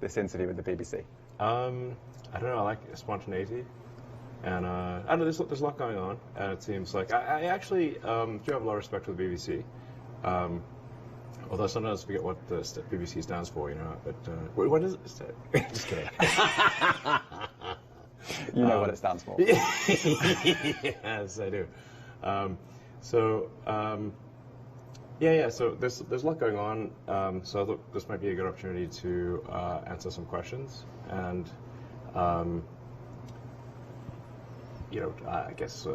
this interview with the BBC? I don't know. I like spontaneity, and I don't know. There's a lot going on, and it seems like I actually do have a lot of respect for the BBC. Although sometimes I forget what the BBC stands for, you know. But what is it? Just kidding. You know what it stands for. Yes, I do. Yeah. So there's a lot going on. So I thought this might be a good opportunity to answer some questions, and I guess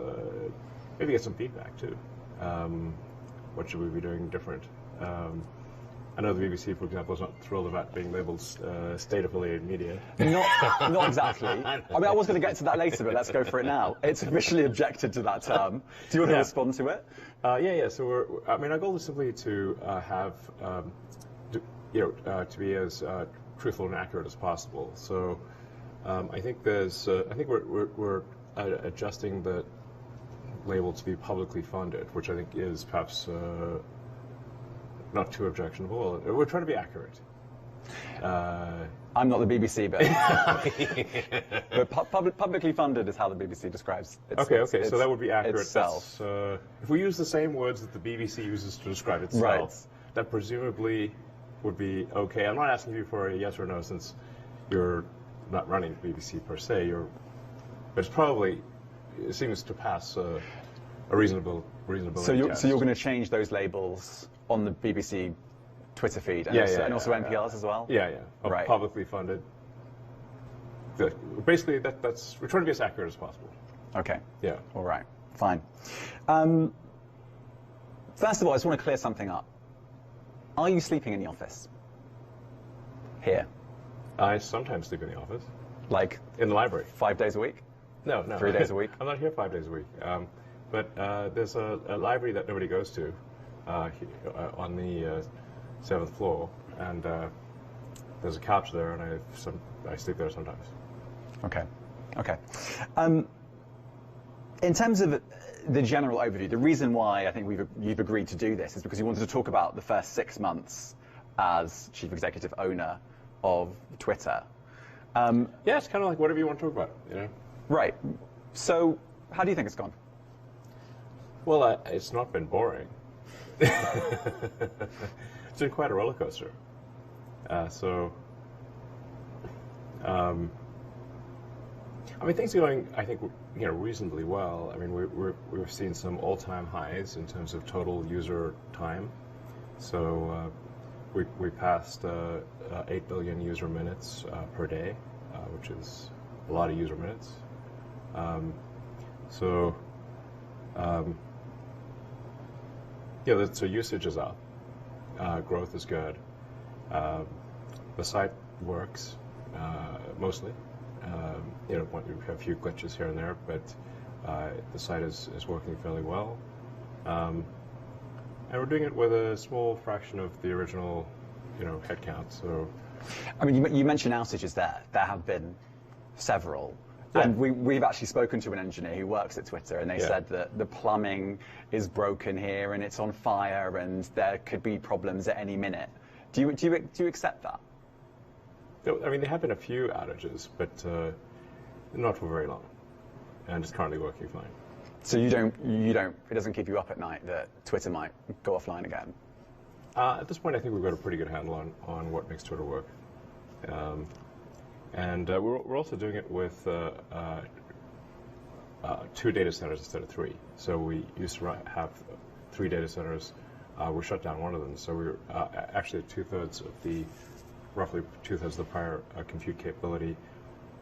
maybe get some feedback too. What should we be doing different? I know the BBC, for example, is not thrilled about being labelled state-affiliated media. Not exactly. I mean, I was going to get to that later, but let's go for it now. It's officially objected to that term. Do you want to respond to it? Yeah. So our goal is simply to to be as truthful and accurate as possible. So I think we're adjusting the label to be publicly funded, which I think is perhaps not too objectionable. We're trying to be accurate. I'm not the BBC, but publicly funded is how the BBC describes it. Okay. So that would be accurate itself. If we use the same words that the BBC uses to describe itself, right, that presumably would be okay. I'm not asking you for a yes or no, since you're not running the BBC per se. But it seems to pass a reasonable So you're test. going to change those labels on the BBC Twitter feed and also NPR's as well? Yeah. Right. Publicly funded. Basically, we're trying to be as accurate as possible. Okay. Yeah. All right. Fine. First of all, I just want to clear something up. Are you sleeping in the office? Here? I sometimes sleep in the office. Like? In the library. 5 days a week? No. 3 days a week? I'm not here 5 days a week. But there's a library that nobody goes to on the 7th floor, and there's a couch there, and I sleep there sometimes. Okay. In terms of the general overview, the reason why I think you've agreed to do this is because you wanted to talk about the first 6 months as chief executive owner of Twitter. Yeah, it's kind of like whatever you want to talk about, you know. Right. So, how do you think it's gone? Well, it's not been boring. It's been quite a roller coaster. I mean, things are going, I think, reasonably well. I mean, we've seen some all-time highs in terms of total user time. So we passed 8 billion user minutes per day, which is a lot of user minutes. So usage is up, growth is good, the site works mostly. We have a few glitches here and there, but the site is working fairly well, and we're doing it with a small fraction of the original, headcount. So, I mean, you mentioned outages there. There have been several. Yeah. And we've actually spoken to an engineer who works at Twitter, and they said that the plumbing is broken here and it's on fire and there could be problems at any minute. Do you accept that? I mean, there have been a few outages, but not for very long, and it's currently working fine. So it doesn't keep you up at night that Twitter might go offline again? At this point, I think we've got a pretty good handle on what makes Twitter work. And we're also doing it with 2 data centers instead of 3. So we used to have 3 data centers. We shut down one of them. So we were actually roughly two-thirds of the prior compute capability.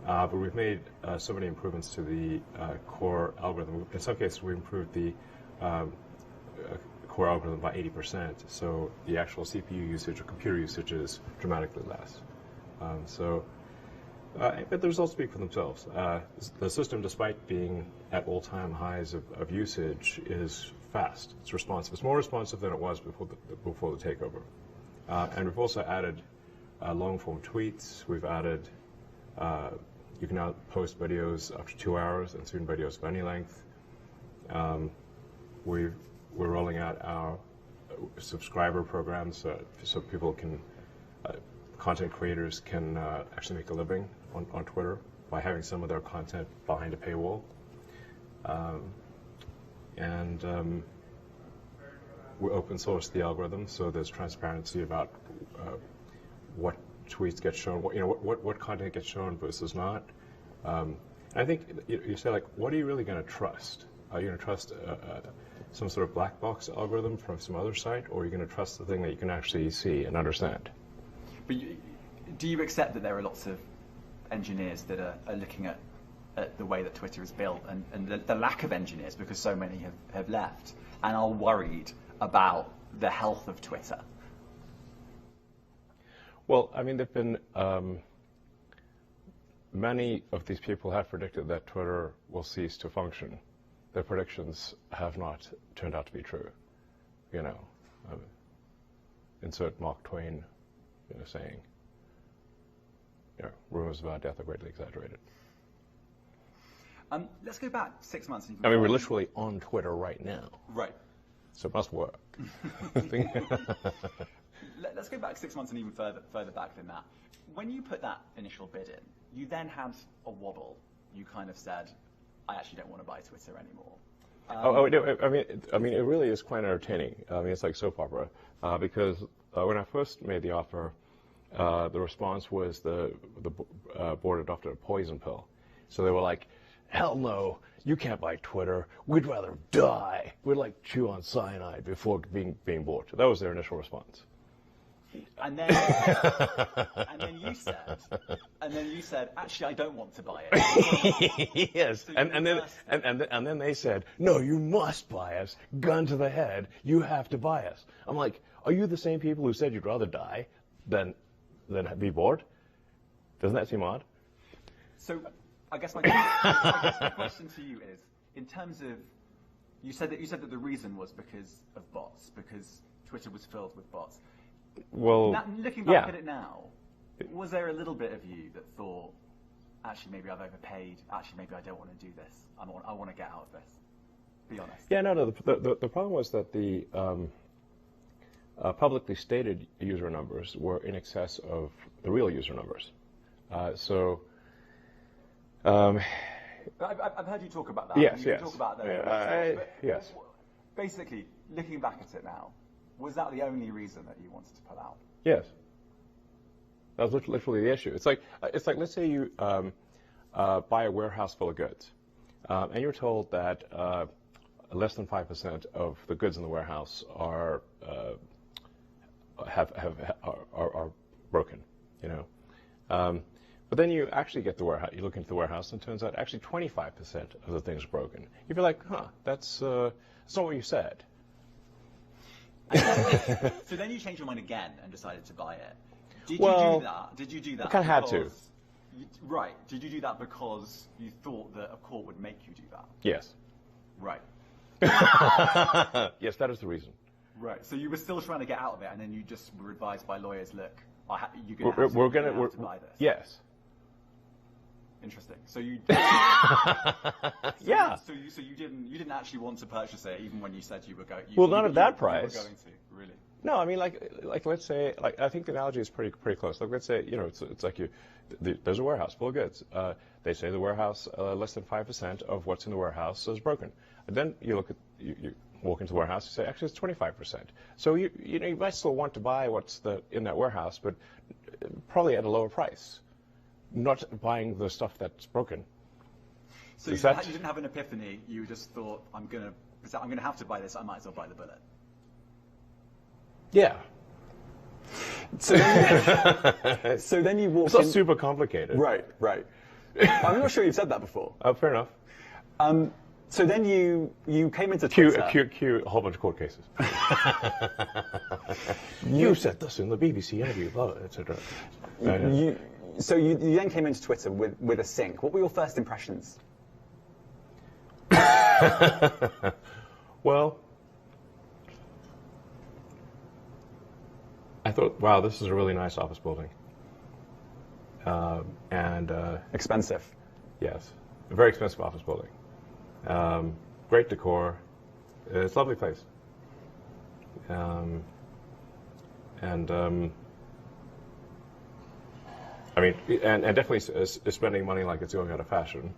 But we've made so many improvements to the core algorithm. In some cases, we improved the core algorithm by 80%. So the actual CPU usage or computer usage is dramatically less. But the results speak for themselves. The system, despite being at all-time highs of usage, is fast. It's responsive. It's more responsive than it was before the takeover. And we've also added long-form tweets. We've added, you can now post videos up to 2 hours, and soon videos of any length. We're rolling out our subscriber programs so people can content creators can actually make a living on Twitter by having some of their content behind a paywall. We open source the algorithm, so there's transparency about what tweets get shown, what content gets shown versus not. I think you say, like, what are you really going to trust? Are you going to trust some sort of black box algorithm from some other site, or are you going to trust the thing that you can actually see and understand? But do you accept that there are lots of engineers that are looking at the way that Twitter is built, and the lack of engineers, because so many have left, and are worried about the health of Twitter? Well, I mean, there've been many of these people have predicted that Twitter will cease to function. Their predictions have not turned out to be true. Insert Mark Twain, saying, rumors about death are greatly exaggerated. Let's go back 6 months. I mean, we're literally on Twitter right now. Right. So it must work. Let's go back 6 months and even further back than that. When you put that initial bid in, you then had a wobble. You kind of said, I actually don't want to buy Twitter anymore. I mean, it really is quite entertaining. I mean, it's like soap opera, because when I first made the offer, the response was the board adopted a poison pill. So they were like, hell no, you can't buy Twitter. We'd rather die. We'd like chew on cyanide before being bought. That was their initial response. And then you said, actually, I don't want to buy it. Yes, So and then they said, no, you must buy us. Gun to the head. You have to buy us. I'm like, are you the same people who said you'd rather die than be bored? Doesn't that seem odd? So I guess my question to you is, in terms of, you said that the reason was because of bots, because Twitter was filled with bots. Well, looking back at it now, was there a little bit of you that thought, actually, maybe I've overpaid, actually, maybe I don't want to do this, I want to get out of this? Be honest. Yeah, no. The problem was that the publicly stated user numbers were in excess of the real user numbers. I've heard you talk about that. Yes, you yes. Talk about those. Yes. Basically, looking back at it now, was that the only reason that you wanted to pull out? Yes. That was literally the issue. It's like let's say you buy a warehouse full of goods, and you're told that less than 5% of the goods in the warehouse are broken. But then you actually get the warehouse. You look into the warehouse, and it turns out actually 25% of the things are broken. You'd be like, that's not what you said. So then you changed your mind again and decided to buy it. Did you do that? I kind of had to. Right. Did you do that because you thought that a court would make you do that? Yes. Right. Yes, that is the reason. Right. So you were still trying to get out of it, and then you just were advised by lawyers, look, you're going to have to buy this. Yes. Interesting. So you. Yeah. So you didn't actually want to purchase it, even when you said you were going. Well, not at that price. You were going to, really. No, I mean, like let's say, I think the analogy is pretty close. Like, let's say, it's like there's a warehouse full of goods. They say the warehouse, less than 5% of what's in the warehouse is broken. And then you walk into the warehouse, you say, actually, it's 25%. So you might still want to buy what's in that warehouse, but probably at a lower price. Not buying the stuff that's broken. So you didn't have an epiphany. You just thought, I'm gonna have to buy this. I might as well buy the bullet. Yeah. So then you walked. It's not super complicated. Right. I'm not sure you've said that before. Fair enough. So then you came into Twitter. Cue a whole bunch of court cases. You said this in the BBC interview, etc. So you then came into Twitter with a sync. What were your first impressions? Well, I thought, wow, this is a really nice office building. And expensive. Yes, a very expensive office building. Great decor. It's a lovely place. I mean, and definitely is spending money like it's going out of fashion,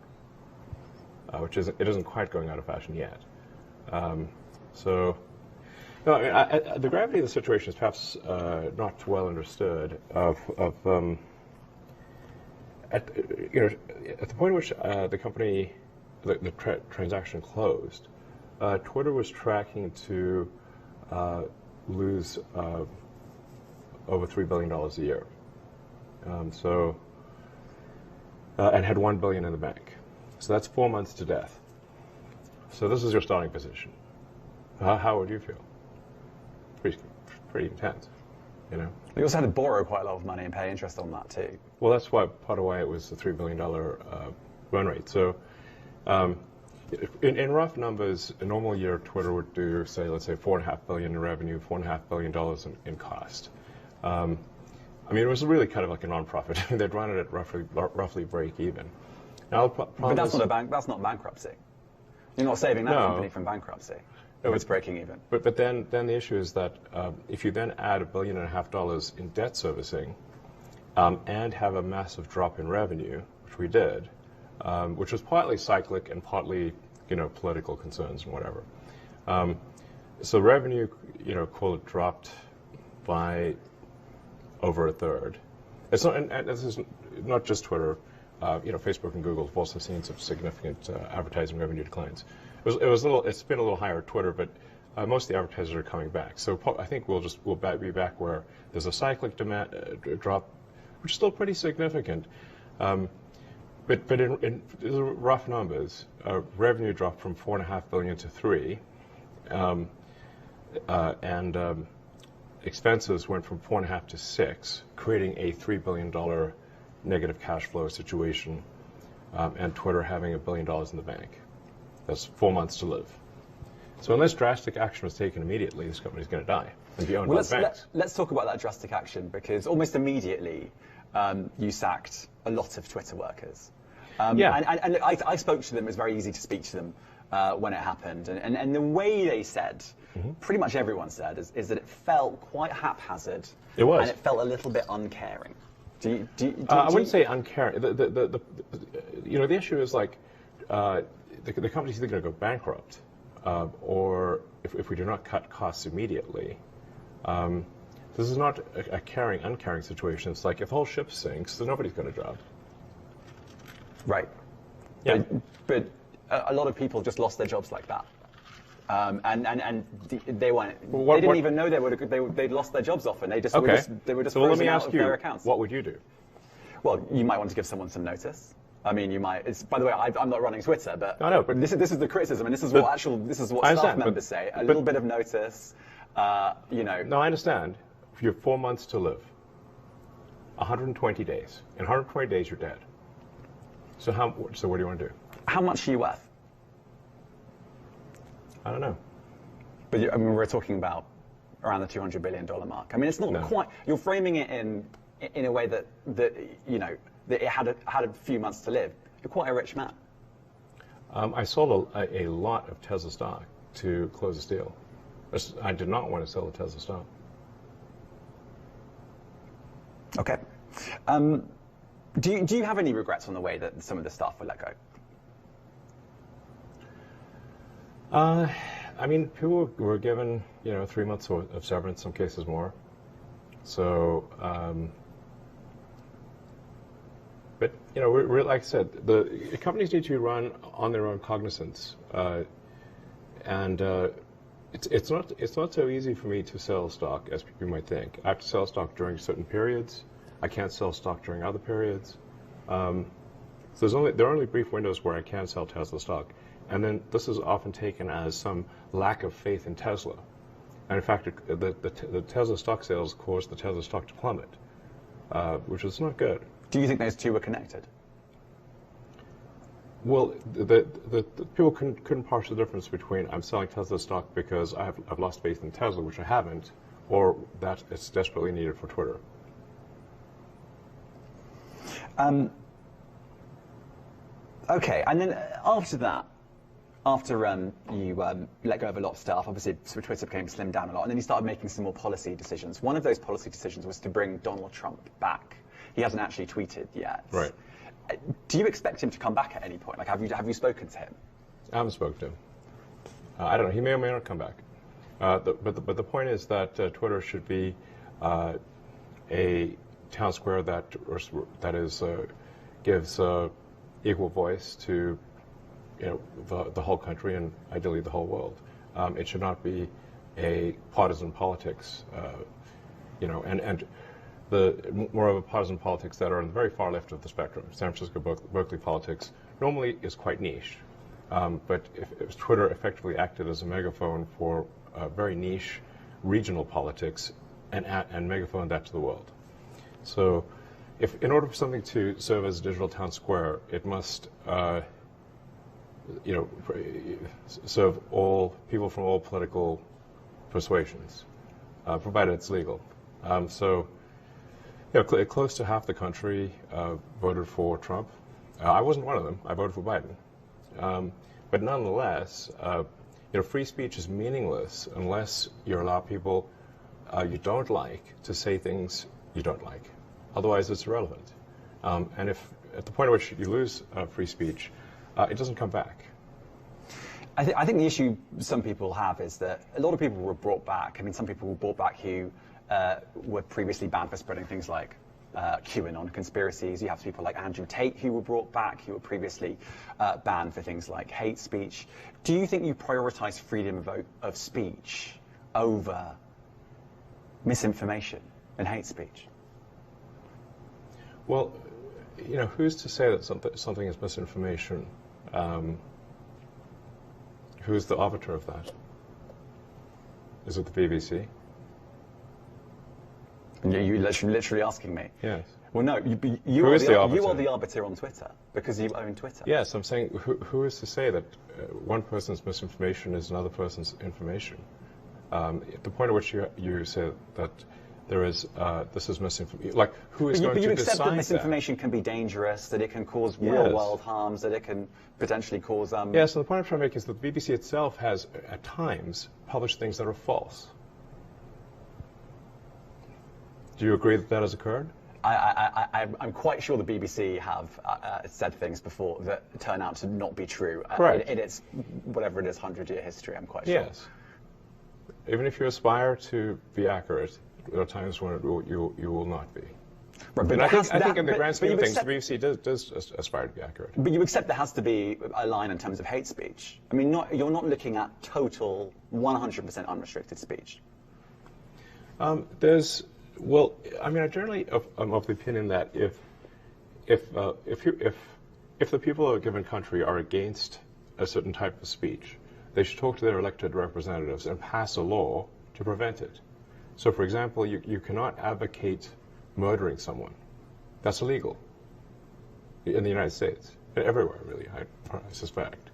which it isn't quite going out of fashion yet. So, no, I mean, the gravity of the situation is perhaps not well understood. At the point at which the company, the transaction closed, Twitter was tracking to lose over $3 billion a year. And had $1 billion in the bank. So that's 4 months to death. So this is your starting position. How would you feel? Pretty intense, you know. You also had to borrow quite a lot of money and pay interest on that too. Well, that's part of why it was the $3 billion run rate. So, in rough numbers, a normal year, Twitter would do, let's say, $4.5 billion in revenue, $4.5 billion in cost. I mean, it was really kind of like a non-profit. They'd run it at roughly break even. Now, but that's not bankruptcy. You're not saving that company from bankruptcy. No, it's breaking even. But then the issue is that if you then add $1.5 billion in debt servicing and have a massive drop in revenue, which we did, which was partly cyclic and partly political concerns and whatever. So revenue, call it dropped by over a third. It's not, and this is not just Twitter. Facebook and Google have also seen some significant advertising revenue declines. It's been a little higher at Twitter, but most of the advertisers are coming back. So I think we'll be back where there's a cyclic demand drop, which is still pretty significant. But in rough numbers, revenue dropped from $4.5 billion to $3 billion, and expenses went from $4.5 billion to $6 billion, creating a $3 billion negative cash flow situation, and Twitter having $1 billion in the bank. That's 4 months to live. So unless drastic action was taken immediately, this company's going to die and be owned by banks. Let's talk about that drastic action, because almost immediately you sacked a lot of Twitter workers. Yeah. And I spoke to them. It was very easy to speak to them when it happened. And the way they said, pretty much everyone said, is that it felt quite haphazard. It was. And it felt a little bit uncaring. I wouldn't say uncaring. The issue is like the company's either going to go bankrupt, or if we do not cut costs immediately, this is not a caring, uncaring situation. It's like if the whole ship sinks, then nobody's got a job. Right. Yeah. But a lot of people just lost their jobs like that. And they weren't. They didn't even know they'd lost their jobs often. They just were just so let me frozen out ask of you, their accounts. what would you do? Well, you might want to give someone some notice. I mean, you might. By the way, I'm not running Twitter, but I know, but this is the criticism, and this is what staff members say. A little bit of notice, No, I understand. You have 4 months to live. 120 days. In 120 days, you're dead. So what do you want to do? How much are you worth? I don't know. But we're talking about around the $200 billion mark. I mean, it's not quite. You're framing it in a way that that it had a few months to live. You're quite a rich man. I sold a lot of Tesla stock to close this deal. I did not want to sell the Tesla stock. Okay. Do you have any regrets on the way that some of the staff were let go? I mean, people were given 3 months of severance, some cases more. So, but we're like I said, the companies need to run on their own cognizance, and it's not so easy for me to sell stock as people might think. I have to sell stock during certain periods. I can't sell stock during other periods. So there are only brief windows where I can sell Tesla stock. And then this is often taken as some lack of faith in Tesla. And in fact, the Tesla stock sales caused the Tesla stock to plummet, which is not good. Do you think those two were connected? Well, the people couldn't parse the difference between I'm selling Tesla stock because I've lost faith in Tesla, which I haven't, or that it's desperately needed for Twitter. Okay, and then after that, after you let go of a lot of staff, obviously Twitter became slimmed down a lot, and then you started making some more policy decisions. One of those policy decisions was to bring Donald Trump back He hasn't actually tweeted yet. Right. Do you expect him to come back at any point? Like, have you spoken to him? I haven't spoken to him. I don't know. He may or may not come back. But the point is that Twitter should be a town square that gives equal voice to the whole country and ideally the whole world. It should not be a partisan politics, and the more of a partisan politics that are on the very far left of the spectrum. San Francisco, Berkeley politics normally is quite niche, but if Twitter effectively acted as a megaphone for very niche regional politics and megaphone that to the world. So, in order for something to serve as a digital town square, it must serve all people from all political persuasions, provided it's legal. Close to half the country voted for Trump. I wasn't one of them. I voted for Biden. But nonetheless, free speech is meaningless unless you allow people you don't like to say things you don't like. Otherwise, it's irrelevant. And if at the point at which you lose free speech, it doesn't come back. I think the issue some people have is that a lot of people were brought back. I mean, some people were brought back who were previously banned for spreading things like QAnon conspiracies. You have people like Andrew Tate who were brought back, who were previously banned for things like hate speech. Do you think you prioritize freedom of speech over misinformation and hate speech? Well, who's to say that something is misinformation? Who's the arbiter of that? Is it the BBC? You're literally asking me? Yes. Well, no, you are the arbiter on Twitter, because you own Twitter. Yes, I'm saying, who is to say that one person's misinformation is another person's information? At the point at which you say that this is misinformation, like, who is going to decide that? But you accept that misinformation can be dangerous, that it can cause real-world harms, that it can potentially cause... Yeah, so the point I'm trying to make is that the BBC itself has, at times, published things that are false. Do you agree that that has occurred? I'm quite sure the BBC have said things before that turn out to not be true. Correct. In its, whatever it is, 100-year history, I'm quite sure. Yes. Even if you aspire to be accurate, there are times when you will not be. Right, and I think in the grand scheme of things, the BBC does aspire to be accurate. But you accept there has to be a line in terms of hate speech. I mean, you're not looking at total 100% unrestricted speech. Well, I mean, I generally am of the opinion that if the people of a given country are against a certain type of speech, they should talk to their elected representatives and pass a law to prevent it. So, for example, you cannot advocate murdering someone. That's illegal in the United States, and everywhere, really, I suspect.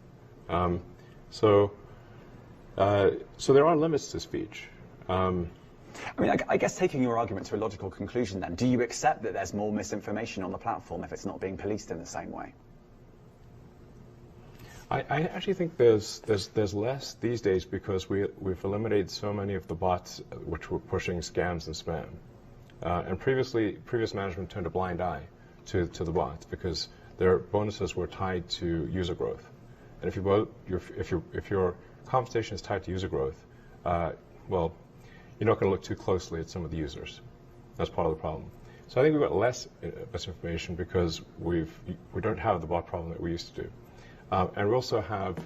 So there are limits to speech. I mean, I guess taking your argument to a logical conclusion then, do you accept that there's more misinformation on the platform if it's not being policed in the same way? I actually think there's less these days because we've eliminated so many of the bots which were pushing scams and spam. And previous management turned a blind eye to the bots because their bonuses were tied to user growth. And if your compensation is tied to user growth, well, you're not going to look too closely at some of the users. That's part of the problem. So I think we've got less misinformation because we don't have the bot problem that we used to do. And we also have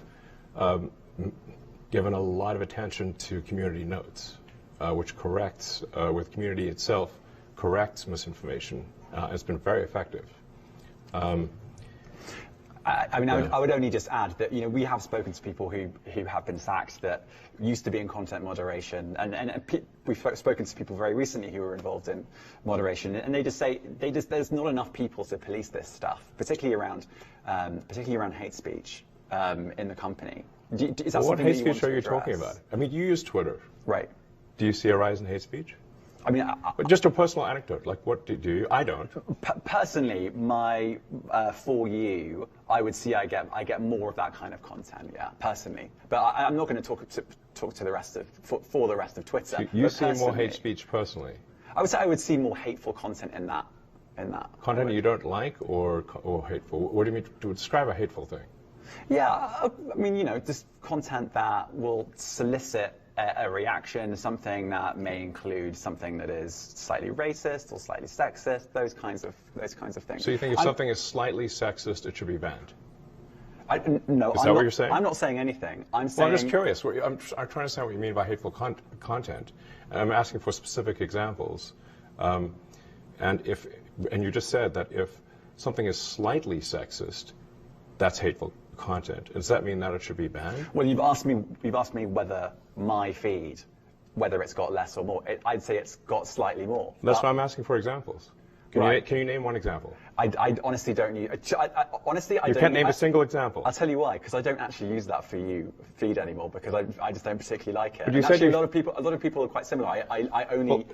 given a lot of attention to community notes, which corrects, with community itself, corrects misinformation. It's been very effective. I mean, I would only just add that, we have spoken to people who have been sacked that used to be in content moderation, and we've spoken to people very recently who were involved in moderation, and they just say there's not enough people to police this stuff, particularly around hate speech in the company. Is that what hate speech are you talking about? I mean, you use Twitter, right? Do you see a rise in hate speech? I mean, but just a personal anecdote. Like, what do you? I don't. Personally, for you, I would see I get more of that kind of content. Yeah, personally, but I'm not going to talk to the rest of for the rest of Twitter. So you see more hate speech personally. I would say I would see more hateful content in that in that. Content you don't like or hateful? What do you mean to describe a hateful thing? Yeah, I mean, just content that will solicit a reaction, something that may include something that is slightly racist or slightly sexist, those kinds of things. So you think if something is slightly sexist, it should be banned? No, is that what you're saying? I'm not saying anything. I'm saying. Well, I'm just curious. I'm trying to understand what you mean by hateful content, and I'm asking for specific examples. And you just said that if something is slightly sexist, that's hateful content. Does that mean that it should be banned? Well, you've asked me whether my feed, whether it's got less or more. I'd say it's got slightly more. That's why I'm asking for examples. Can you name one example? I honestly don't use. Honestly, I you don't. Can't name a single example. I'll tell you why. Because I don't actually use that for you feed anymore. Because I just don't particularly like it. But you and said actually, a lot of people are quite similar. I only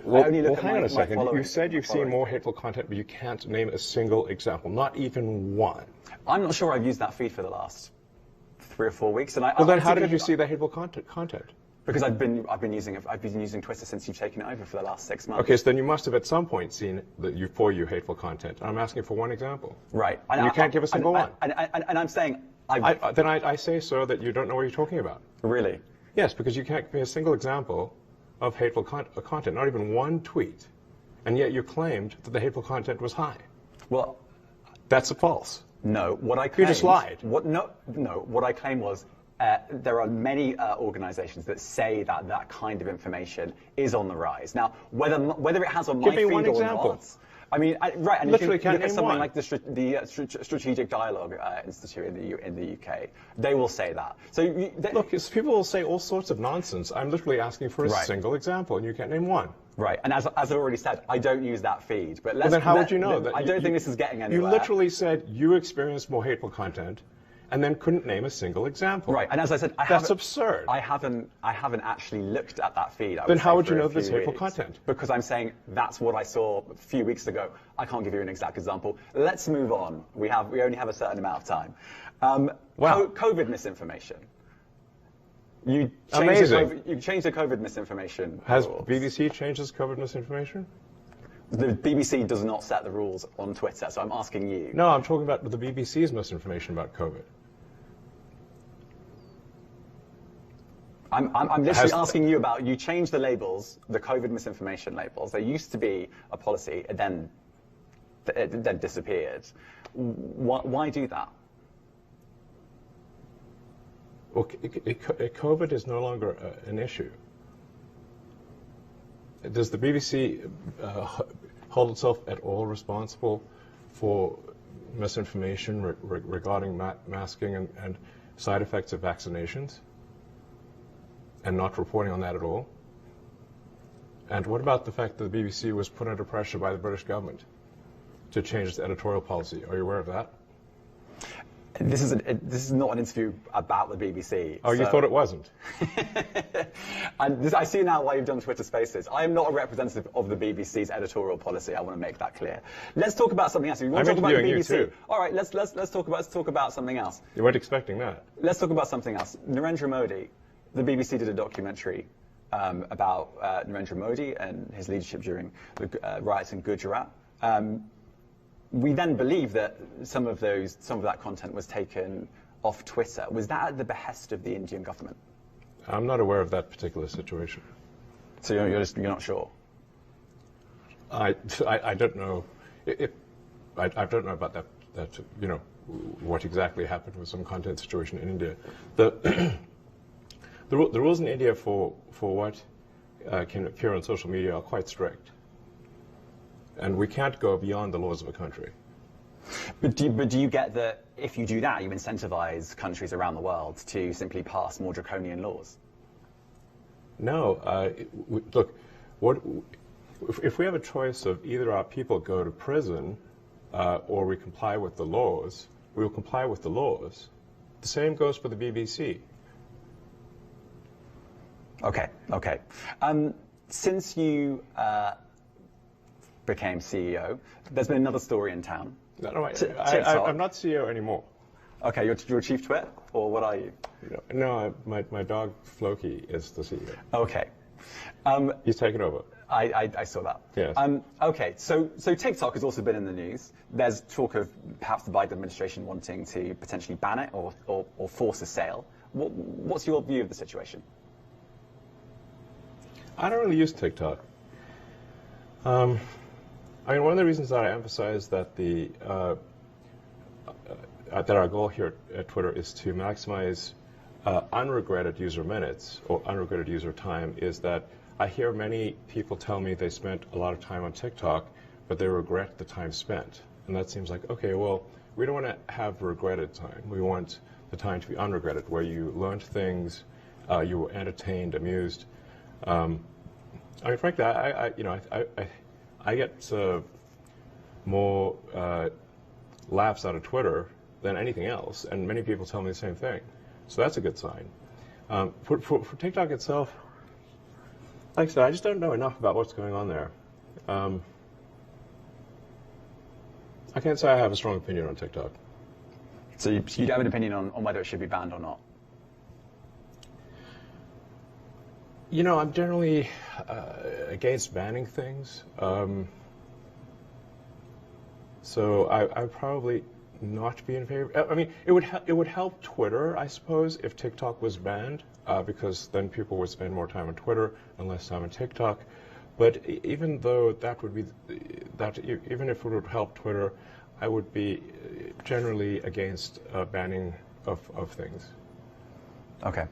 look at hang on a second. You said you've seen more feed. hateful content, but you can't name a single example, not even one. I'm not sure I've used that feed for the last 3 or 4 weeks. And then how did you see the hateful content? Because I've been using Twitter since you've taken it over for the last 6 months. Okay, so then you must have at some point seen for you hateful content. I'm asking for one example. Right. And you can't give a single one. And I'm saying then I say, sir, that you don't know what you're talking about. Really? Yes, because you can't give me a single example of hateful content, not even one tweet, and yet you claimed that the hateful content was high. Well, that's a false. No, what I claimed. You just lied. What I claimed was. There are many organizations that say that that kind of information is on the rise. Now, whether it has on my feed or not, I mean, right, and literally if you look at something one. like the Strategic Dialogue Institute in the UK, they will say that. So look, people will say all sorts of nonsense. I'm literally asking for a single example, and you can't name one. Right, and as I already said, I don't use that feed. But then how would you know that? I don't think this is getting anywhere. You literally said you experienced more hateful content, and then couldn't name a single example. Right, and as I said, that's absurd. I haven't actually looked at that feed. Then how would you know this hateful content? Because I'm saying that's what I saw a few weeks ago. I can't give you an exact example. Let's move on. We only have a certain amount of time. COVID misinformation. You changed the COVID misinformation. Has rules. BBC changed its COVID misinformation? The BBC does not set the rules on Twitter, so I'm asking you. No, I'm talking about the BBC's misinformation about COVID. I'm literally asking you about, you changed the labels, the COVID misinformation labels. There used to be a policy, and then it disappeared. Why do that? Well, COVID is no longer an issue. Does the BBC hold itself at all responsible for misinformation regarding masking and side effects of vaccinations, and not reporting on that at all? And what about the fact that the BBC was put under pressure by the British government to change its editorial policy? Are you aware of that? This is not an interview about the BBC. Oh, you thought it wasn't? And I see now why you've done Twitter Spaces. I am not a representative of the BBC's editorial policy. I want to make that clear. Let's talk about something else. You want to talk about the BBC? You too. All right, let's talk about something else. You weren't expecting that. Let's talk about something else. Narendra Modi. The BBC did a documentary about Narendra Modi and his leadership during the riots in Gujarat. We then believe that some of that content was taken off Twitter. Was that at the behest of the Indian government? I'm not aware of that particular situation. So you're not sure? I don't know. I don't know about that. What exactly happened with some content situation in India. The rules in India for what can appear on social media are quite strict. And we can't go beyond the laws of a country. But do you get that if you do that, you incentivize countries around the world to simply pass more draconian laws? No. Look, if we have a choice of either our people go to prison or we comply with the laws, we will comply with the laws. The same goes for the BBC. Okay. Since you became CEO, there's been another story in town. No, I'm not CEO anymore. Okay, you're chief twit, or what are you? No, my dog Floki is the CEO. Okay. He's taken over. I saw that. Yes. Okay, so TikTok has also been in the news. There's talk of perhaps the Biden administration wanting to potentially ban it or force a sale. What's your view of the situation? I don't really use TikTok. I mean, one of the reasons that I emphasize that that our goal here at Twitter is to maximize unregretted user minutes or unregretted user time is that I hear many people tell me they spent a lot of time on TikTok, but they regret the time spent. And that seems like, okay, well, we don't want to have regretted time. We want the time to be unregretted, where you learned things, you were entertained, amused. I mean, frankly, I get more laughs out of Twitter than anything else, and many people tell me the same thing. So that's a good sign. For TikTok itself, like I said, I just don't know enough about what's going on there. I can't say I have a strong opinion on TikTok. So you don't have an opinion on whether it should be banned or not? You know, I'm generally against banning things. So I probably not be in favor. I mean, it would help Twitter, I suppose, if TikTok was banned, because then people would spend more time on Twitter and less time on TikTok. But even though that would be even if it would help Twitter, I would be generally against banning of things. Okay.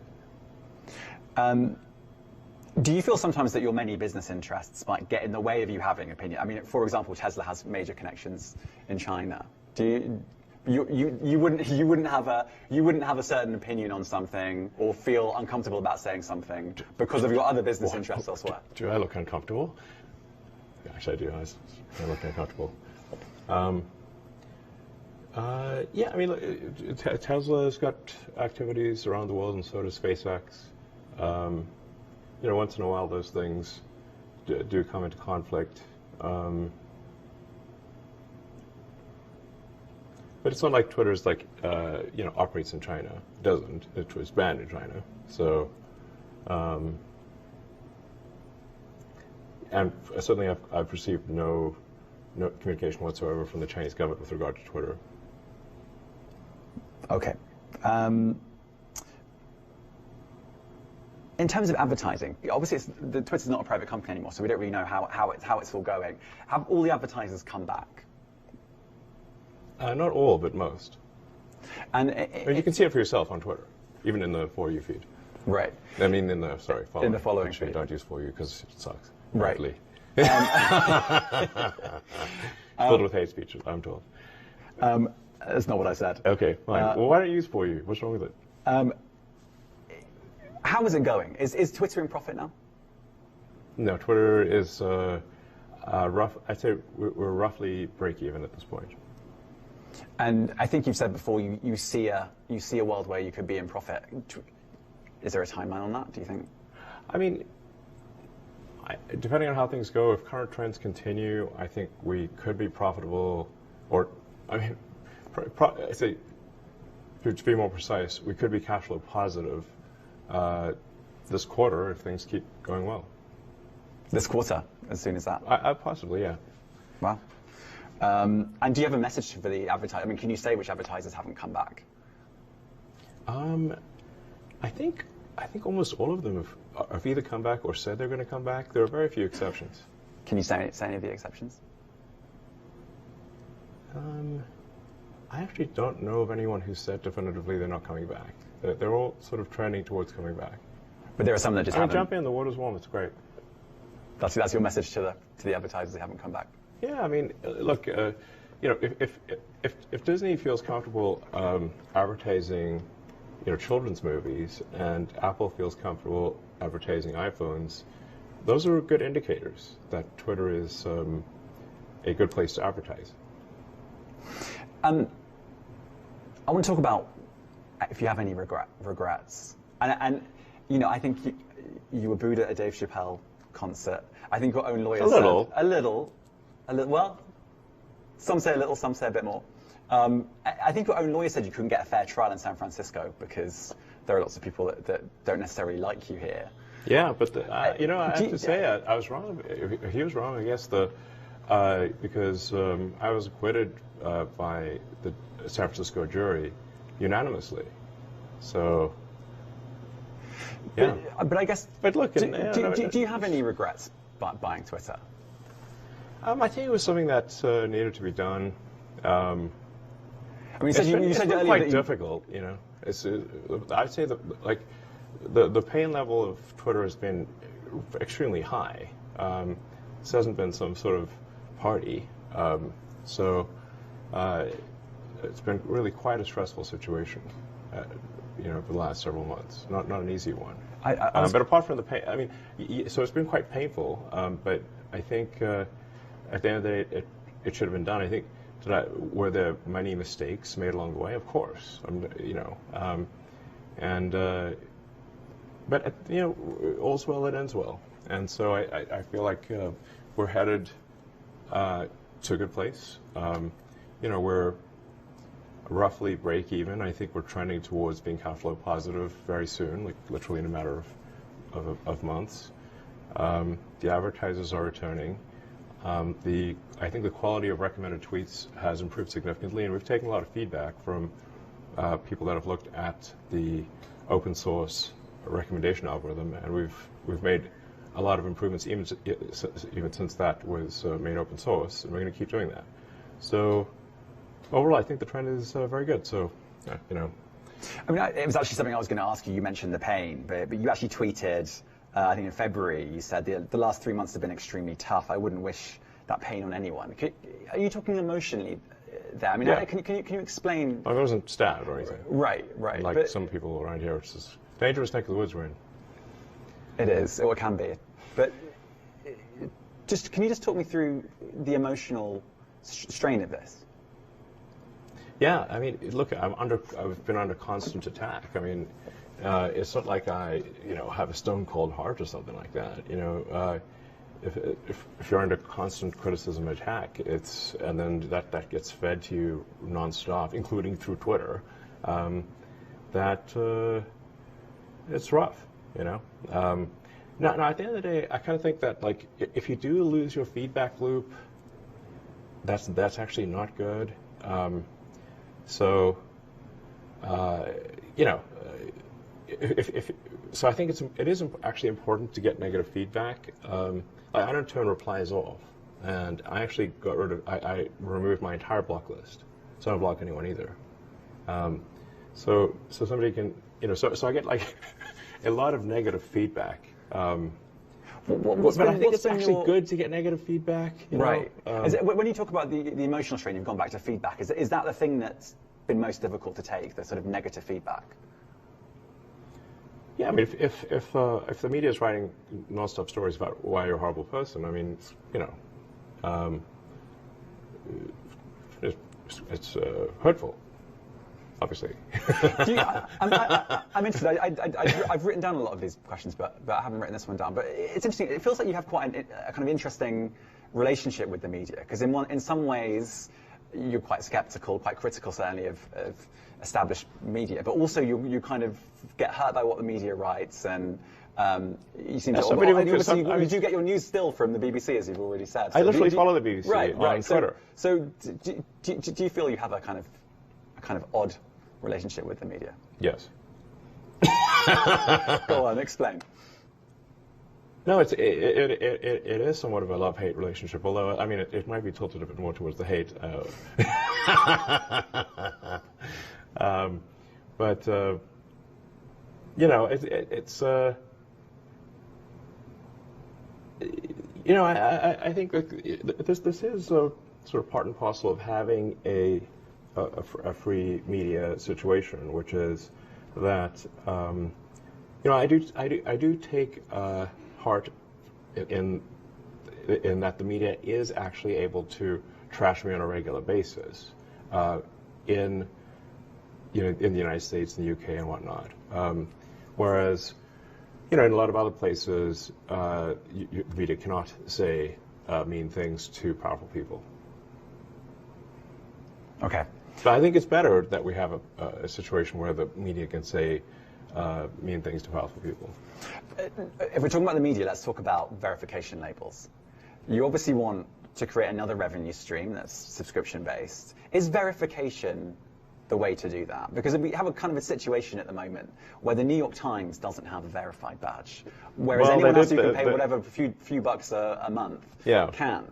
Do you feel sometimes that your many business interests might get in the way of you having opinion? I mean, for example, Tesla has major connections in China. Do you wouldn't have a certain opinion on something or feel uncomfortable about saying something because of your other business interests elsewhere? Do I look uncomfortable? Actually, I do. I look uncomfortable. Yeah, I mean, Tesla's got activities around the world, and so does SpaceX. You know, once in a while, those things do come into conflict. But it's not like Twitter's like, you know, operates in China. It doesn't. It was banned in China. So, and certainly I've received no communication whatsoever from the Chinese government with regard to Twitter. Okay. In terms of advertising, obviously Twitter's not a private company anymore, so we don't really know how it's all going. Have all the advertisers come back? Not all, but most. And I mean, you can see it for yourself on Twitter, even in the For You feed. Right. I mean, in the following. In the following Actually, feed. don't use For You because it sucks. Right. Filled with hate speech, I'm told. That's not what I said. Okay, fine. Well, why don't you use For You? What's wrong with it? How is it going? Is Twitter in profit now? No, Twitter is rough. I'd say we're roughly break even at this point. And I think you've said before you see a world where you could be in profit. Is there a timeline on that, do you think? I mean, depending on how things go, if current trends continue, I think we could be profitable, or I mean, I say, to be more precise, we could be cash flow positive this quarter if things keep going well. This quarter, as soon as that? Possibly, yeah. Wow. And do you have a message for the advertisers? I mean, can you say which advertisers haven't come back? I think almost all of them have either come back or said they're going to come back. There are very few exceptions. Can you say any of the exceptions? I actually don't know of anyone who said definitively they're not coming back. They're all sort of trending towards coming back. But there are some that just haven't. Jump in, the water's warm. It's great. That's your message to the advertisers they haven't come back. Yeah, I mean, look, you know, if Disney feels comfortable advertising, you know, children's movies, and Apple feels comfortable advertising iPhones, those are good indicators that Twitter is a good place to advertise. I want to talk about if you have any regrets, and you know, I think you were booed at a Dave Chappelle concert. I think your own lawyer said a little. Well, some say a little, some say a bit more. I think your own lawyer said you couldn't get a fair trial in San Francisco because there are lots of people that don't necessarily like you here. Yeah, but I have to say I was wrong. He was wrong, I guess. Because I was acquitted by the San Francisco jury unanimously. So. Yeah. But I guess. But look, do you have any regrets buying Twitter? I think it was something that needed to be done. I mean, you said it's earlier quite difficult, you know. I'd say that the pain level of Twitter has been extremely high. This hasn't been some sort of party, so it's been really quite a stressful situation, for the last several months. Not an easy one. But apart from the pain, I mean, so it's been quite painful. But I think at the end of the day, it should have been done. I think. Were there many mistakes made along the way? Of course, but all's well that ends well, and so I feel like we're headed to a good place. We're roughly break even. I think we're trending towards being cash flow positive very soon, like literally in a matter of months. The advertisers are returning. I think the quality of recommended tweets has improved significantly, and we've taken a lot of feedback from people that have looked at the open source recommendation algorithm, and we've made a lot of improvements even since that was made open source, and we're going to keep doing that. So overall, I think the trend is very good. So, I mean, it was actually something I was going to ask you. You mentioned the pain, but you actually tweeted. I think in February you said the last 3 months have been extremely tough. I wouldn't wish that pain on anyone. Are you talking emotionally there? I mean, yeah. Can you explain? I wasn't stabbed or anything. Right. Like some people around here, it's just dangerous neck of the woods we're in. It is, or it can be. But can you just talk me through the emotional strain of this? Yeah, I mean, look, I've been under constant attack. I mean, it's not like I, have a stone cold heart or something like that. If you're under constant criticism and attack, and then that gets fed to you nonstop, including through Twitter, it's rough. Now, at the end of the day, I kind of think that if you do lose your feedback loop, that's actually not good. So I think it is actually important to get negative feedback. I don't turn replies off, and I actually I removed my entire block list, so I don't block anyone either. So somebody can, so I get a lot of negative feedback. But I think it's actually good to get negative feedback. Right. When you talk about the emotional strain, you've gone back to feedback. Is that the thing that's been most difficult to take, the sort of negative feedback? Yeah, I mean, if the media is writing nonstop stories about why you're a horrible person, I mean, it's hurtful, obviously. I'm interested. I've written down a lot of these questions, but I haven't written this one down. But it's interesting. It feels like you have quite a kind of interesting relationship with the media, because in some ways you're quite skeptical, quite critical, certainly of established media, but also you kind of get hurt by what the media writes, and you seem you do get your news still from the BBC, as you've already said. So I literally follow the BBC on Twitter. So do you feel you have a kind of odd relationship with the media? Yes. Go on, explain. No, it is somewhat of a love-hate relationship, although, I mean, it might be tilted a bit more towards the hate. But I think this is sort of part and parcel of having a free media situation, which is that I do take heart in that the media is actually able to trash me on a regular basis in the United States and the UK and whatnot, whereas in a lot of other places the media cannot say mean things to powerful people. Okay. But I think it's better that we have a situation where the media can say mean things to powerful people. If we're talking about the media, let's talk about verification labels. You obviously want to create another revenue stream that's subscription-based. Is verification the way to do that? Because we have a kind of a situation at the moment where the New York Times doesn't have a verified badge, whereas anyone else who can pay whatever few bucks a month can.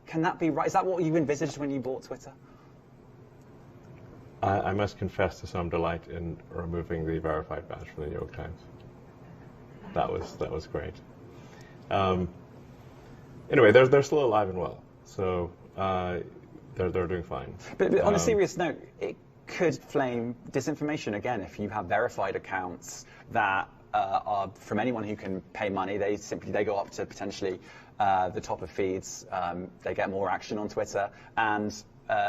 Can that be right? Is that what you envisaged when you bought Twitter? I must confess to some delight in removing the verified badge from the New York Times. That was great. Anyway, they're still alive and well, so they're doing fine. But on a serious note, it could flame disinformation again if you have verified accounts that are from anyone who can pay money. They go up to potentially the top of feeds. They get more action on Twitter, and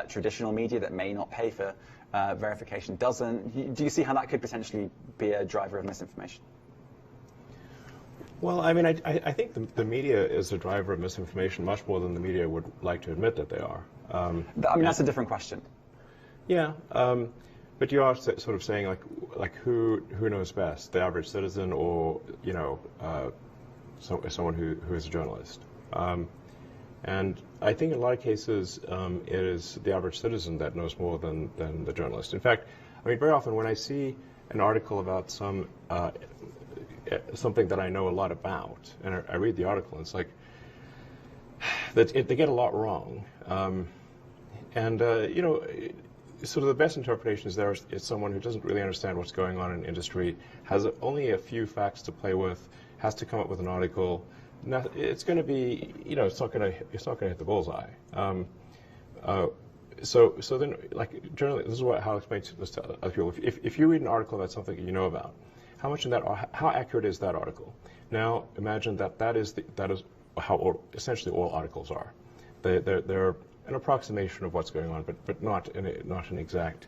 traditional media that may not pay for verification doesn't. Do you see how that could potentially be a driver of misinformation? Well, I mean, I think the media is a driver of misinformation much more than the media would like to admit that they are. I mean, that's a different question. Yeah, but you are sort of saying like who knows best, the average citizen or someone who is a journalist. And I think in a lot of cases it is the average citizen that knows more than the journalist. In fact, I mean, very often when I see an article about something that I know a lot about, and I read the article, and it's like they get a lot wrong. Sort of the best interpretation is someone who doesn't really understand what's going on in industry, has only a few facts to play with, has to come up with an article. Now, it's going to be, it's not going to hit the bullseye. So then, like, generally, this is how I explain this to other people. If you read an article about something that you know about, how accurate is that article? Now, imagine that is how essentially all articles are. They're an approximation of what's going on, but not an exact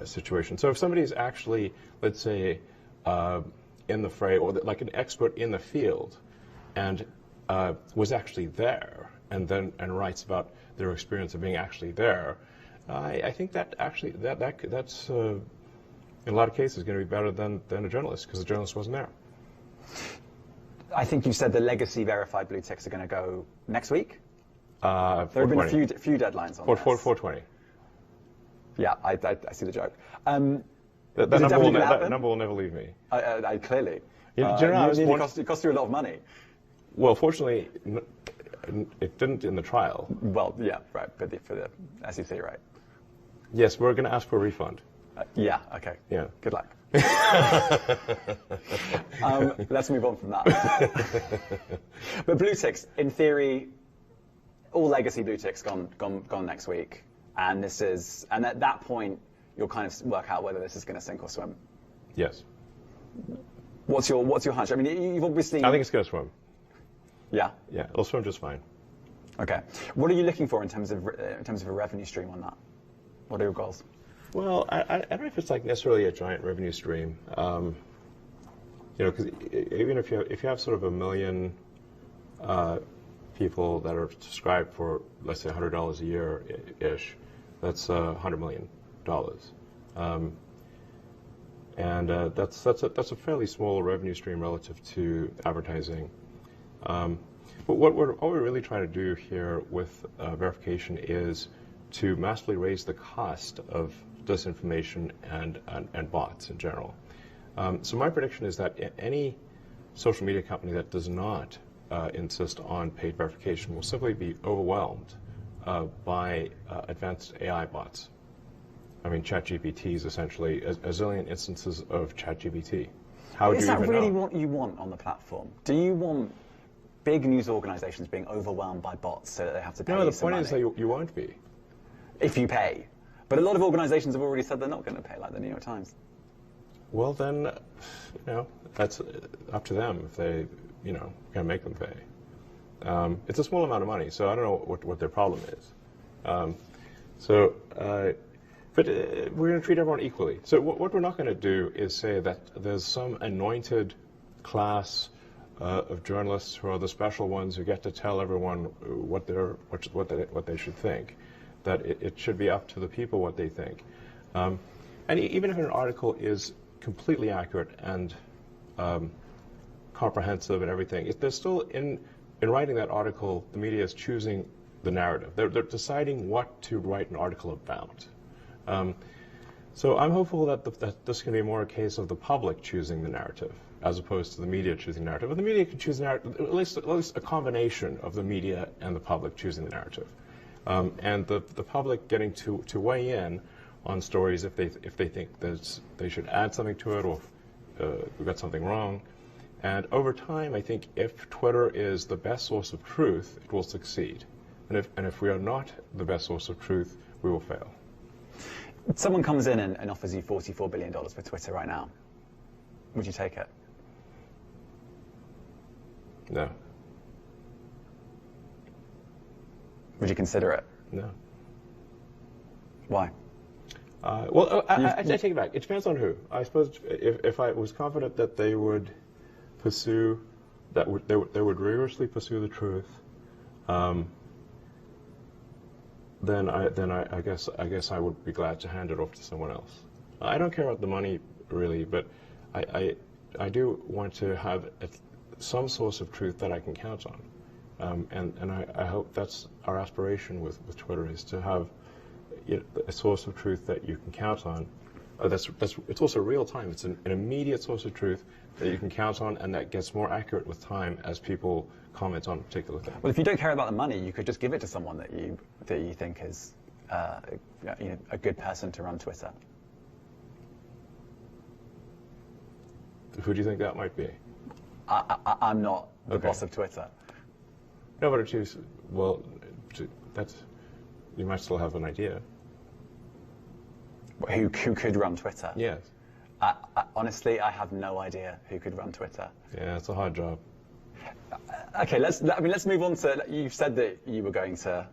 situation. So if somebody is actually, let's say, in the fray, or like an expert in the field, and was actually there, and writes about their experience of being actually there, I think that actually that's in a lot of cases going to be better than a journalist, because the journalist wasn't there. I think you said the legacy verified blue ticks are going to go next week. There have been a few deadlines on this. 420. Yeah, I see the joke. That number will never leave me. I clearly. It cost you a lot of money. Well, fortunately, it didn't in the trial. Well, yeah, right, for the SEC, right? Yes, we're going to ask for a refund. Yeah, okay. Yeah. Good luck. Let's move on from that. But blue ticks, in theory, all legacy blue ticks gone next week, and at that point you'll kind of work out whether this is going to sink or swim. Yes. What's your hunch? I mean, you've obviously. I think it's going to swim. Yeah. Yeah, it'll swim just fine. Okay. What are you looking for in terms of a revenue stream on that? What are your goals? Well, I don't know if it's like necessarily a giant revenue stream. Because even if you have sort of 1 million people that are subscribed for, let's say, $100 a year ish, that's $100 million. And that's a fairly small revenue stream relative to advertising. But what we're really trying to do here with verification is to massively raise the cost of disinformation and bots in general. So my prediction is that any social media company that does not insist on paid verification will simply be overwhelmed by advanced AI bots. I mean, ChatGPT is essentially a zillion instances of ChatGPT. How would you even know? Is that really what you want on the platform? Do you want big news organizations being overwhelmed by bots so that they have to pay you some money? No, the point is that you won't be. If you pay. But a lot of organizations have already said they're not going to pay, like the New York Times. Well, then, that's up to them if they, can make them pay. It's a small amount of money, so I don't know what their problem is. But we're going to treat everyone equally. So what we're not going to do is say that there's some anointed class of journalists who are the special ones who get to tell everyone what they should think. That it should be up to the people what they think. And even if an article is completely accurate and comprehensive and everything, there's still, in writing that article, the media is choosing the narrative. They're deciding what to write an article about. So I'm hopeful that this can be more a case of the public choosing the narrative, as opposed to the media choosing the narrative. But the media can choose the narrative, at least a combination of the media and the public choosing the narrative. And the public getting to weigh in on stories if they think that they should add something to it, or we got something wrong. And over time, I think if Twitter is the best source of truth, it will succeed. And if we are not the best source of truth, we will fail. Someone comes in and offers you $44 billion for Twitter right now. Would you take it? No. Would you consider it? No. Why? Well, I take it back. It depends on who. I suppose if I was confident that they would pursue, they would rigorously pursue the truth, then I guess I would be glad to hand it off to someone else. I don't care about the money really, but I do want to have some source of truth that I can count on, and I hope that's our aspiration with Twitter, is to have a source of truth that you can count on. It's also real time. It's an immediate source of truth that you can count on, and that gets more accurate with time as people comment on a particular thing. Well, if you don't care about the money, you could just give it to someone that you think is a good person to run Twitter. Who do you think that might be? I'm not the boss of Twitter. No, but you might still have an idea. Who could run Twitter? Yes. Honestly, I have no idea who could run Twitter. Yeah, it's a hard job. Okay, let's move on to. You said that you were going to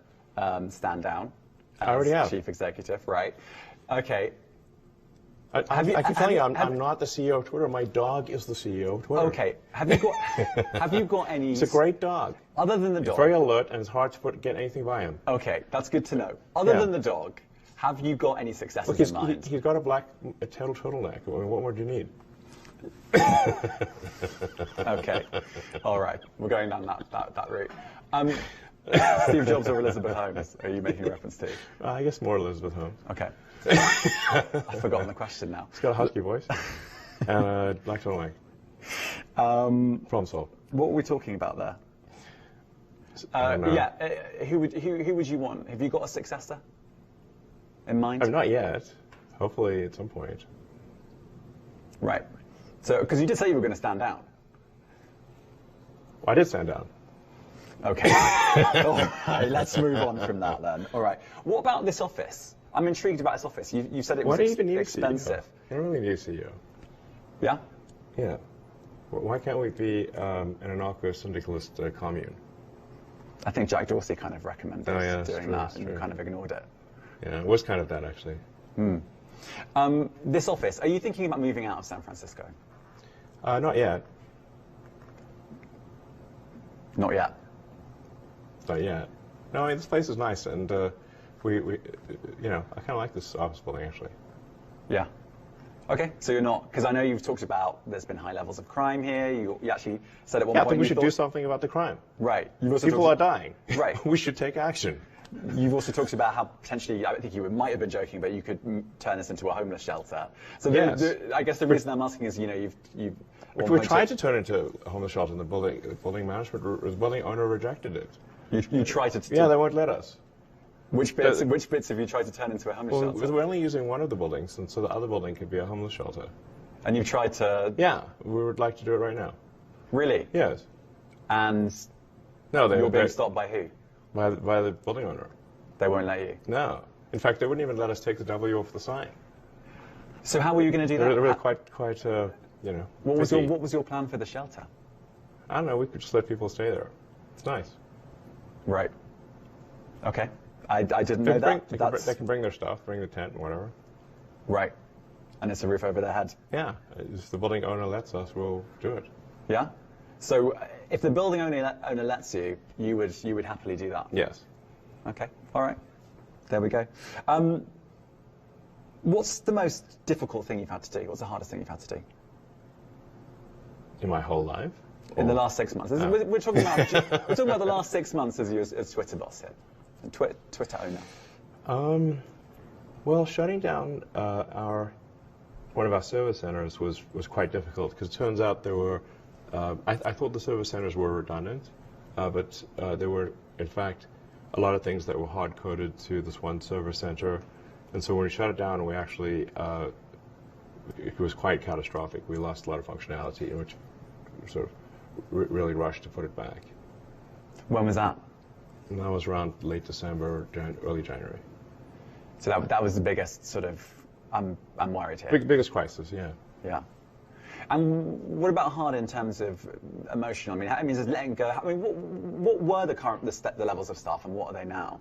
stand down I already have. chief executive, right? Okay. I keep telling you, I'm not the CEO of Twitter. My dog is the CEO of Twitter. Okay. Have you got any? He's a great dog. Other than the dog. He's very alert, and it's hard to get anything by him. Okay, that's good to know. Other than the dog, have you got any successes in mind? He's got a black turtleneck. I mean, what more do you need? Okay. All right. We're going down that route. Steve Jobs or Elizabeth Holmes are you making reference to? I guess more Elizabeth Holmes. Okay. I've forgotten the question now. He's got a husky voice and a black turtleneck. Problem solved. What were we talking about there? Who would you want? Have you got a successor in mind? Not yet. Hopefully at some point. Right. So, because you did say you were going to stand down. Well, I did stand down. Okay. All right, let's move on from that then. All right. What about this office? I'm intrigued about this office. You said it was expensive. You don't really need a CEO. Yeah? Yeah. Why can't we be an anarcho-syndicalist commune? I think Jack Dorsey kind of recommended doing that, and you kind of ignored it. Yeah, it was kind of that, actually. This office, are you thinking about moving out of San Francisco? Not yet. Not yet. Not yet. No, I mean, this place is nice, and we I kind of like this office building, actually. Yeah. Okay, so you're not, because I know you've talked about there's been high levels of crime here. You actually said at one point. I think we should do something about the crime. Right. People are dying. Right. We should take action. You've also talked about how potentially, I think you might have been joking, but you could turn this into a homeless shelter. So yes. I guess the reason I'm asking is, you've we tried to turn it into a homeless shelter, and the building owner rejected it. You tried to. Yeah, they won't let us. Which bits have you tried to turn into a homeless shelter? We're only using one of the buildings, and so the other building could be a homeless shelter. And you've tried to. Yeah, we would like to do it right now. Really? Yes. And. No, you're being stopped by who? By the building owner. They won't let you? No. In fact, they wouldn't even let us take the W off the sign. So how were you going to do that? They're really quite What was your plan for the shelter? I don't know. We could just let people stay there. It's nice. Right. Okay. I didn't know that. They can bring their stuff, bring the tent and whatever. Right. And it's a roof over their head. Yeah. If the building owner lets us, we'll do it. Yeah? So if the building owner lets you, you would happily do that? Yes. Okay. All right. There we go. What's the most difficult thing you've had to do? What's the hardest thing you've had to do? In my whole life? In the last 6 months. We're talking about the last 6 months as you as Twitter boss here, Twitter owner. Well, shutting down one of our service centers was quite difficult because it turns out there were. I thought the service centers were redundant, but there were in fact a lot of things that were hard coded to this one service center, and so when we shut it down, we actually it was quite catastrophic. We lost a lot of functionality, which sort of really rushed to put it back. When was that? And that was around late December, early January. So that was the biggest sort of. I'm worried here. Biggest crisis, yeah. Yeah. And what about hard in terms of emotional? I mean, just letting go. I mean, what were the levels of staff, and what are they now?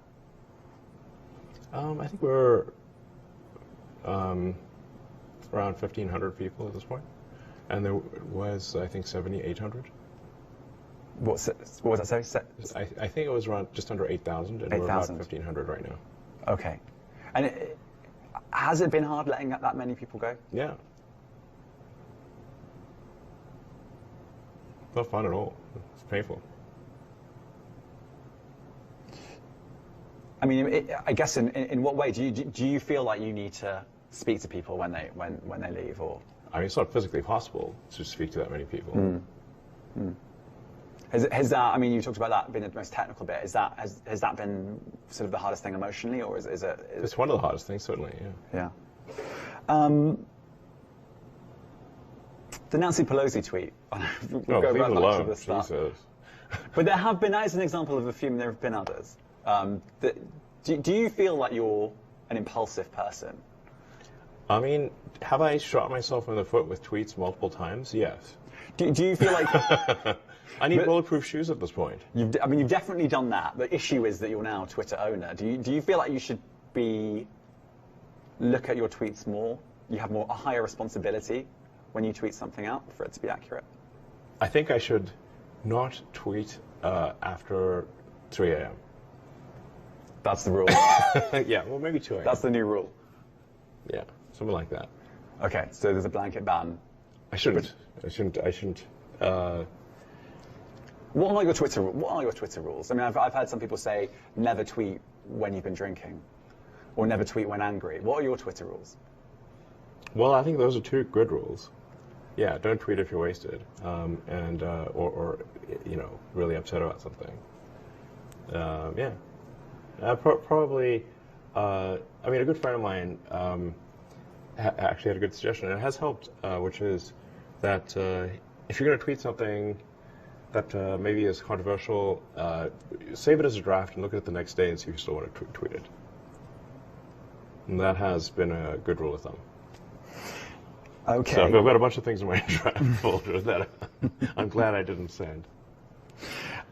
I think we're around 1,500 people at this point, and there was, I think, 7,800. What was that? Sorry? I think it was around just under 8,000, and 8, we're about 1,500 right now. Okay. And has it been hard letting that many people go? Yeah. Not fun at all. It's painful. I mean, I guess in what way do you feel like you need to speak to people when they leave, or? I mean, it's not physically possible to speak to that many people. Has that? I mean, you talked about that being the most technical bit. Has that been sort of the hardest thing emotionally, or is it? It's one of the hardest things, certainly. Yeah. Yeah. The Nancy Pelosi tweet. Leave it alone. Jesus. But there have been. That is an example of a few. There have been others. Do you feel like you're an impulsive person? I mean, have I shot myself in the foot with tweets multiple times? Yes. Do you feel like? I need bulletproof shoes at this point. You've definitely done that. The issue is that you're now a Twitter owner. Do you feel like you should look at your tweets more? You have a higher responsibility when you tweet something out for it to be accurate? I think I should not tweet after 3 a.m. That's the rule. Yeah, well, maybe 2 a.m. That's the new rule. Yeah, something like that. Okay, so there's a blanket ban. I shouldn't. What are your Twitter rules? I mean, I've had some people say never tweet when you've been drinking, or never tweet when angry. What are your Twitter rules? Well, I think those are two good rules. Yeah, don't tweet if you're wasted, or really upset about something. Yeah, probably. I mean, a good friend of mine actually had a good suggestion, and it has helped, which is that if you're going to tweet something that maybe is controversial, save it as a draft and look at it the next day and see if you still want to tweet it. And that has been a good rule of thumb. Okay. So I've got a bunch of things in my draft folder that I'm glad I didn't send.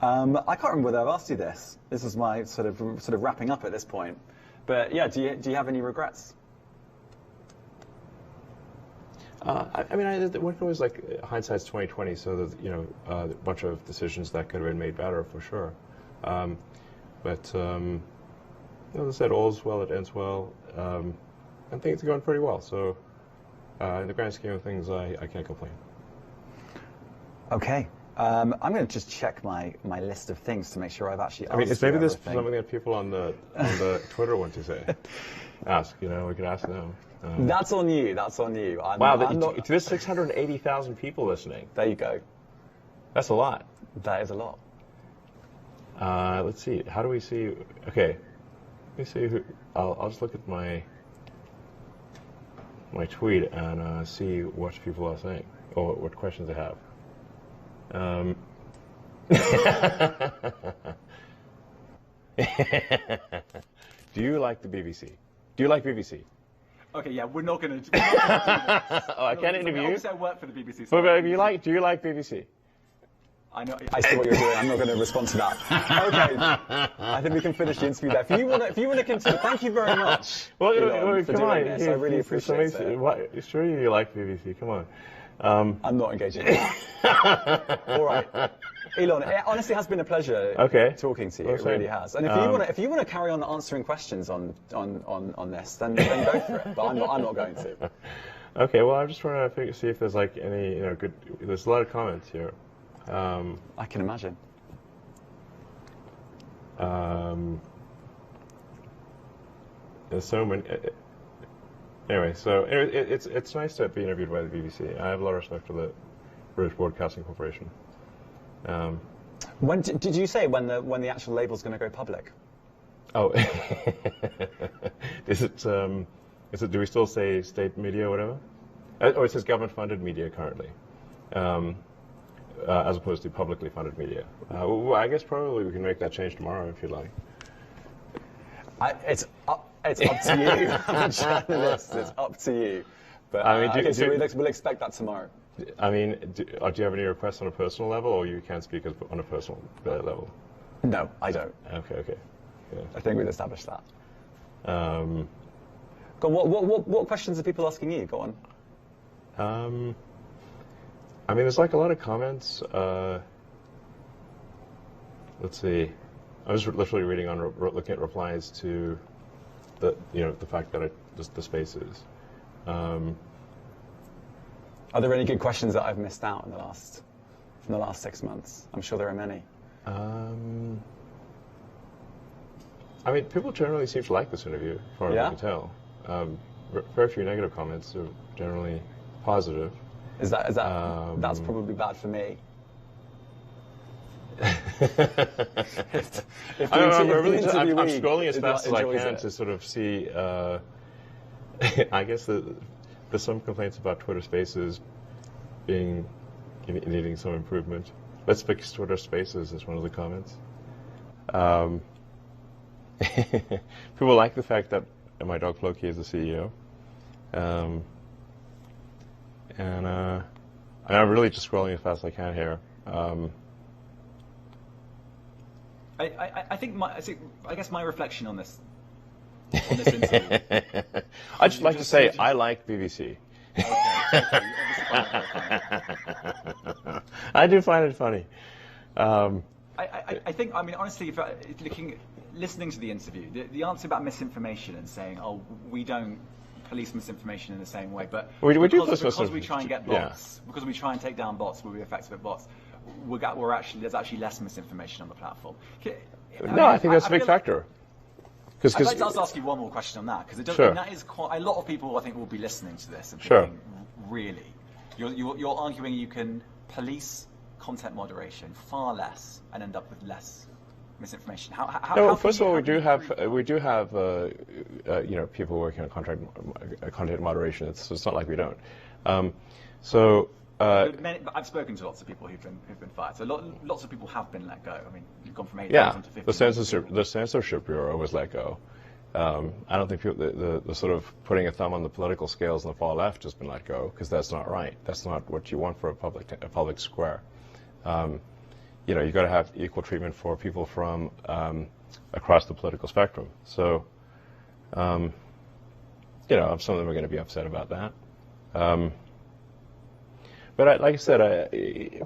I can't remember whether I've asked you this. This is my sort of wrapping up at this point. But yeah, do you have any regrets? I mean, one can always, like, hindsight's 20/20, so that, a bunch of decisions that could have been made better for sure. But as I said, all's well that ends well, and things are going pretty well. So in the grand scheme of things, I can't complain. Okay. I'm going to just check my list of things to make sure I've actually asked. I mean, it's maybe this something that people on the Twitter want to say. Ask, we could ask them. That's on you. That's on you. There's 680,000 people listening. There you go. That's a lot. That is a lot. Let's see. How do we see? Okay. Let me see who. I'll just look at my tweet and see what people are saying or what questions they have. Do you like the BBC? Do you like BBC? Okay, yeah, we're not going to do this. Oh, I can't interview you? Obviously, I work for the BBC. But do you like BBC? I know. I see what you're doing. I'm not going to respond to that. Okay. I think we can finish the interview there. If you want to continue, thank you very much. Well, for come on. This. I really appreciate it. Sure you like BBC. Come on. I'm not engaging. All right. Elon, it honestly has been a pleasure talking to you. It really has. And if you want to carry on answering questions on this, then go for it. But I'm not going to. Okay. Well, I'm just trying to see if there's like any good. There's a lot of comments here. I can imagine. There's so many. Anyway, so it's nice to be interviewed by the BBC. I have a lot of respect for the British Broadcasting Corporation. When did you say when the actual label's going to go public? Oh, is it? Do we still say state media or whatever? Oh, it says government-funded media currently, as opposed to publicly funded media. Well, I guess probably we can make that change tomorrow if you'd like. It's up to you. I'm a journalist. It's up to you. But I mean, we'll expect that tomorrow. I mean, do you have any requests on a personal level, or you can't speak on a personal level? No, I don't. Okay. Yeah. I think we've established that. Go on, what questions are people asking you? Go on. I mean, there's like a lot of comments. Let's see. I was literally reading looking at replies to the fact that the spaces. Are there any good questions that I've missed out in the last 6 months? I'm sure there are many. I mean, people generally seem to like this interview, as far as I can tell. Very few negative comments are generally positive. Is that that's probably bad for me? I'm scrolling as fast as I can to sort of see. I guess there's some complaints about Twitter Spaces needing some improvement. Let's fix Twitter Spaces is one of the comments. People like the fact that my dog Floki is the CEO. And I'm really just scrolling as fast as I can here. I guess my reflection on this interview. I'd just like to say I like BBC. Okay. I do find it funny. I think, I mean, honestly, if listening to the interview, the answer about misinformation and saying, oh, we don't police misinformation in the same way, but because we try and get bots, because we try and take down bots, we'll be effective at bots. There's actually less misinformation on the platform. I think that's a big factor. I'd like to ask you one more question on that, because that is quite a lot of people I think will be listening to this and thinking, really, you're arguing you can police content moderation far less and end up with less misinformation. First of all, we do have people working on content moderation. It's not like we don't. I've spoken to lots of people who've been fired. So lots of people have been let go. I mean, you've gone from 8,000 to 50,000. The censorship bureau was let go. I don't think the sort of putting a thumb on the political scales on the far left has been let go, because that's not right. That's not what you want for a public square. You've got to have equal treatment for people from across the political spectrum. So, some of them are going to be upset about that. But like I said,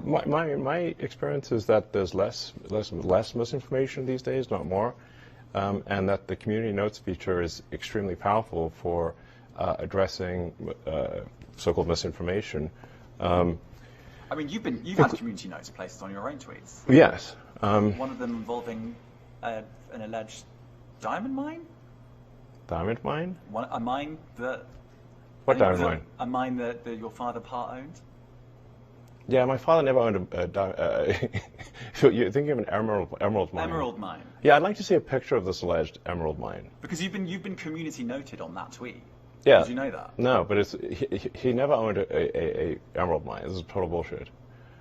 my experience is that there's less misinformation these days, not more, and that the community notes feature is extremely powerful for addressing so-called misinformation. I mean, you've had community notes placed on your own tweets. Yes. One of them involving an alleged diamond mine. Diamond mine? A mine that. What diamond mine? A mine that your father part-owned. Yeah, my father never owned a so you're thinking of an emerald mine? Emerald mine. Yeah, I'd like to see a picture of this alleged emerald mine. Because you've been community noted on that tweet. Yeah. Did you know that? No, but he never owned a emerald mine. This is total bullshit.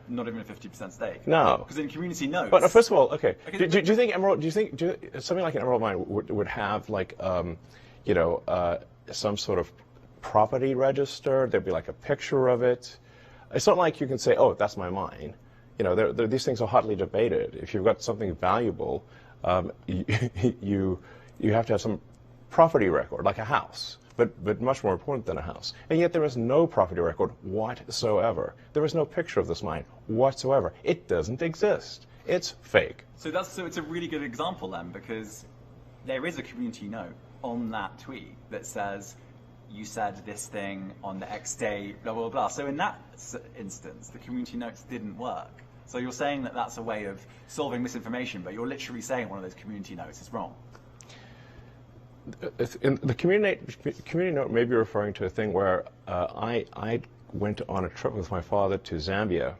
Not even a 50% stake. No. Because in community notes. But first of all, okay. Do you think something like an emerald mine would have like some sort of property register? There'd be like a picture of it. It's not like you can say, "Oh, that's my mine." These things are hotly debated. If you've got something valuable, you have to have some property record, like a house. but much more important than a house. And yet there is no property record whatsoever. There is no picture of this mine whatsoever. It doesn't exist. It's fake. So it's a really good example then, because there is a community note on that tweet that says, you said this thing on the X day, blah, blah, blah. So in that instance, the community notes didn't work. So you're saying that that's a way of solving misinformation, but you're literally saying one of those community notes is wrong. The community note may be referring to a thing where I went on a trip with my father to Zambia,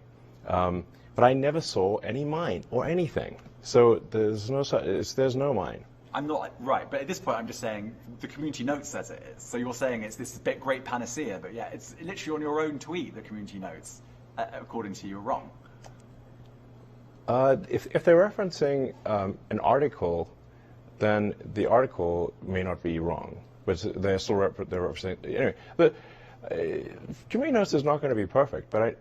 but I never saw any mine or anything. So there's no mine. I'm not right, but at this point I'm just saying the community note says it is. So you're saying it's this bit great panacea, but yeah, it's literally on your own tweet, the community notes, according to you, are wrong. If they're referencing an article, then the article may not be wrong, but they're still representing. Anyway, the community notes is not going to be perfect, but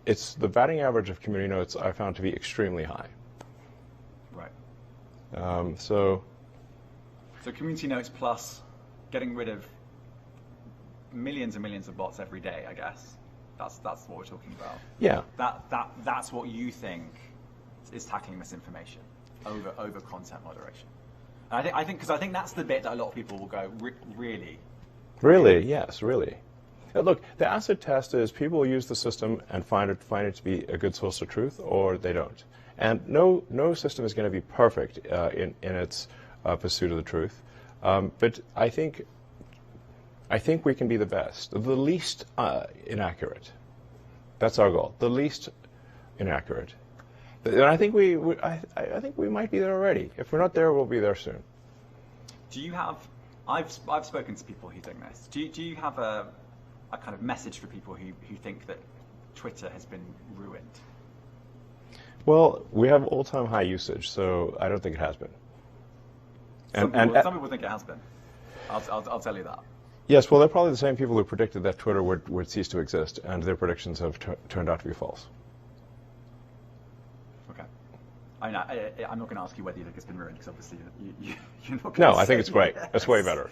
it's the batting average of community notes I found to be extremely high. Right. So community notes plus getting rid of millions and millions of bots every day, I guess. That's what we're talking about. Yeah. That's what you think is tackling misinformation over content moderation. And I think that's the bit that a lot of people will go, really? Really? Yes, really. Look, the acid test is people use the system and find it to be a good source of truth, or they don't. And no system is going to be perfect in its pursuit of the truth. But I think we can be the best, the least inaccurate. That's our goal, the least inaccurate. And I think I think we might be there already. If we're not there, we'll be there soon. Do you have? I've spoken to people who think this. Do you have a kind of message for people who think that Twitter has been ruined? Well, we have all-time high usage, so I don't think it has been. Some people think it has been. I'll tell you that. Yes, well, they're probably the same people who predicted that Twitter would cease to exist, and their predictions have turned out to be false. Okay. I'm not going to ask you whether you think it's been ruined, because obviously you're not going to No, I think it's great. Yes. It's way better.